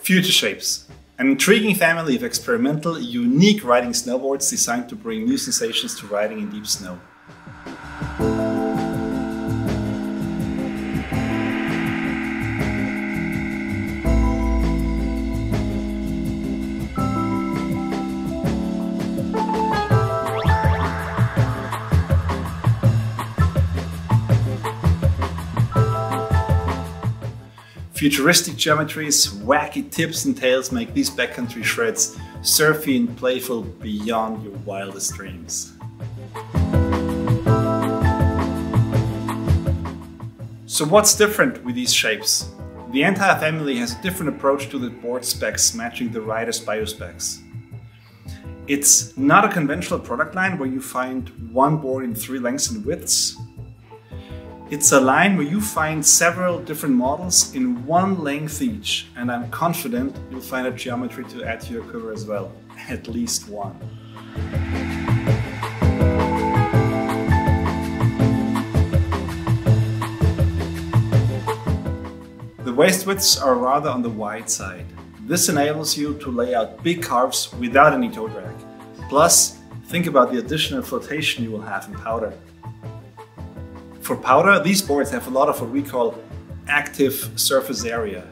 Future shapes. An intriguing family of experimental, unique riding snowboards designed to bring new sensations to riding in deep snow. Futuristic geometries, wacky tips and tails make these backcountry shreds surfy and playful beyond your wildest dreams. So what's different with these shapes? The entire family has a different approach to the board specs, matching the rider's biospecs. It's not a conventional product line where you find one board in 3 lengths and widths. It's a line where you find several different models in 1 length each, and I'm confident you'll find a geometry to add to your quiver as well, at least one. The waist widths are rather on the wide side. This enables you to lay out big carves without any toe drag. Plus, think about the additional flotation you will have in powder. For powder, these boards have a lot of what we call active surface area.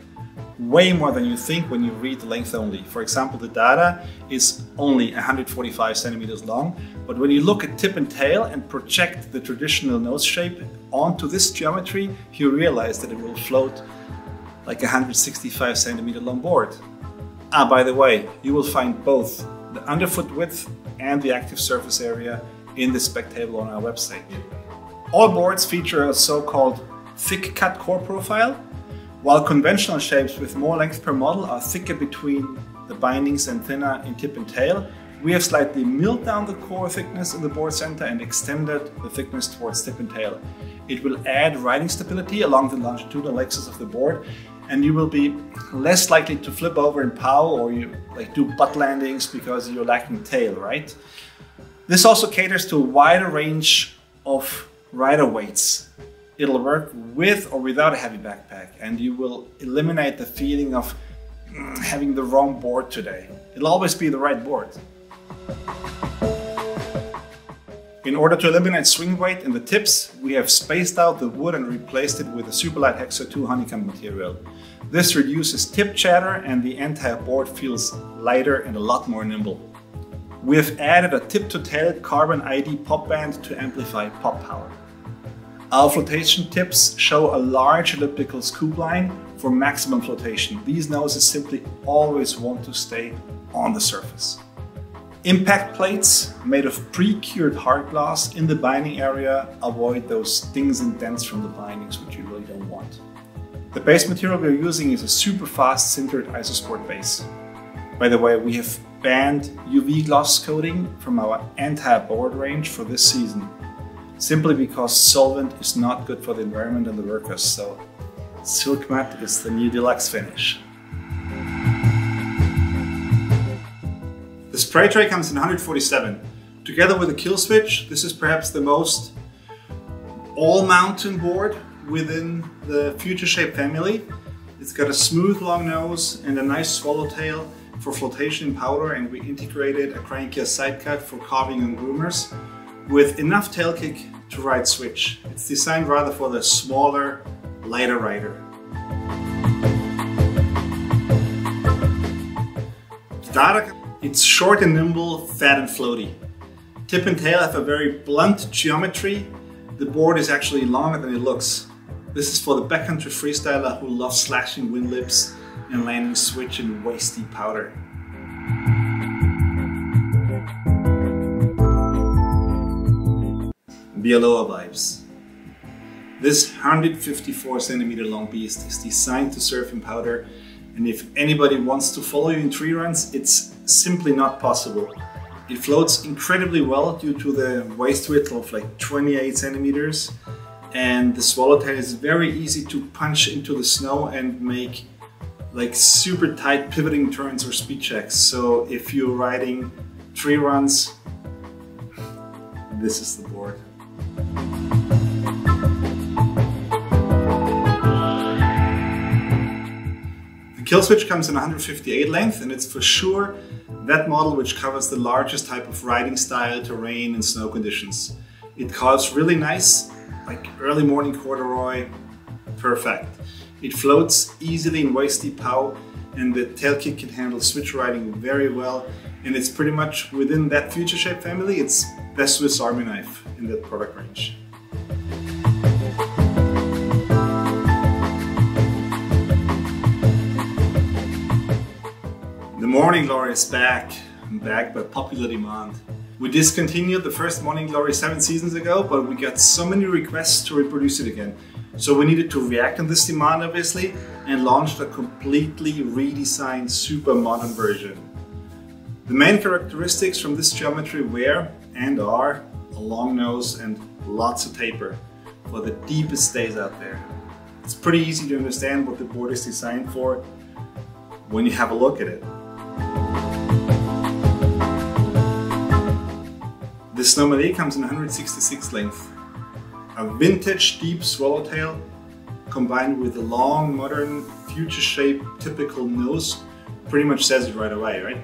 Way more than you think when you read the length only. For example, the data is only 145 centimeters long, but when you look at tip and tail and project the traditional nose shape onto this geometry, you realize that it will float like a 165 centimeter long board. By the way, you will find both the underfoot width and the active surface area in the spec table on our website. All boards feature a so-called thick cut core profile, while conventional shapes with more length per model are thicker between the bindings and thinner in tip and tail. We have slightly milled down the core thickness in the board center and extended the thickness towards tip and tail. It will add riding stability along the longitudinal axis of the board, and you will be less likely to flip over in pow or you do butt landings because you're lacking tail, right? This also caters to a wider range of rider weights. It'll work with or without a heavy backpack, and you will eliminate the feeling of having the wrong board today. It'll always be the right board. In order to eliminate swing weight in the tips, we have spaced out the wood and replaced it with a Superlight Hexo 2 honeycomb material. This reduces tip chatter and the entire board feels lighter and a lot more nimble. We have added a tip-to-tail carbon ID pop band to amplify pop power. Our flotation tips show a large elliptical scoop line for maximum flotation. These noses simply always want to stay on the surface. Impact plates made of pre-cured hard glass in the binding area avoid those stings and dents from the bindings, which you really don't want. The base material we're using is a super fast sintered isosport base. By the way, we have banned UV gloss coating from our entire board range for this season, simply because solvent is not good for the environment and the workers, so Silk Matte is the new deluxe finish. The spray tray comes in 147. Together with the Killswitch, this is perhaps the most all-mountain board within the Future Shape family. It's got a smooth long nose and a nice swallowtail for flotation in powder, and we integrated a crankier side cut for carving and groomers with enough tail kick to ride switch. It's designed rather for the smaller, lighter rider. It's short and nimble, fat and floaty. Tip and tail have a very blunt geometry. The board is actually longer than it looks. This is for the backcountry freestyler who loves slashing wind lips and landing switch in waist-deep powder. Bialoa vibes. This 154 centimeter long beast is designed to surf in powder, and if anybody wants to follow you in tree runs, it's simply not possible. It floats incredibly well due to the waist width of like 28 centimeters, and the swallowtail is very easy to punch into the snow and make like super tight pivoting turns or speed checks. So if you're riding tree runs, this is the board. The Killswitch comes in 158 length, and it's for sure that model which covers the largest type of riding style, terrain and snow conditions. It carves really nice, like early morning corduroy, perfect. It floats easily in waist-deep pow, and the tail kick can handle switch riding very well, and it's pretty much within that future shape family. It's the Swiss Army knife in that product range. The Morning Glory is back, and back by popular demand. We discontinued the first Morning Glory 7 seasons ago, but we got so many requests to reproduce it again. So we needed to react on this demand, obviously, and launched a completely redesigned, super modern version. The main characteristics from this geometry were and are a long nose and lots of taper for the deepest stays out there. It's pretty easy to understand what the board is designed for when you have a look at it. The Snowmalet comes in 166 length. A vintage deep swallowtail combined with a long, modern, future shape typical nose pretty much says it right away, right?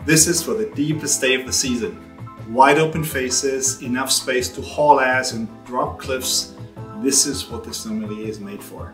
This is for the deepest day of the season. Wide open faces, enough space to haul ass and drop cliffs. This is what the Snowmalet is made for.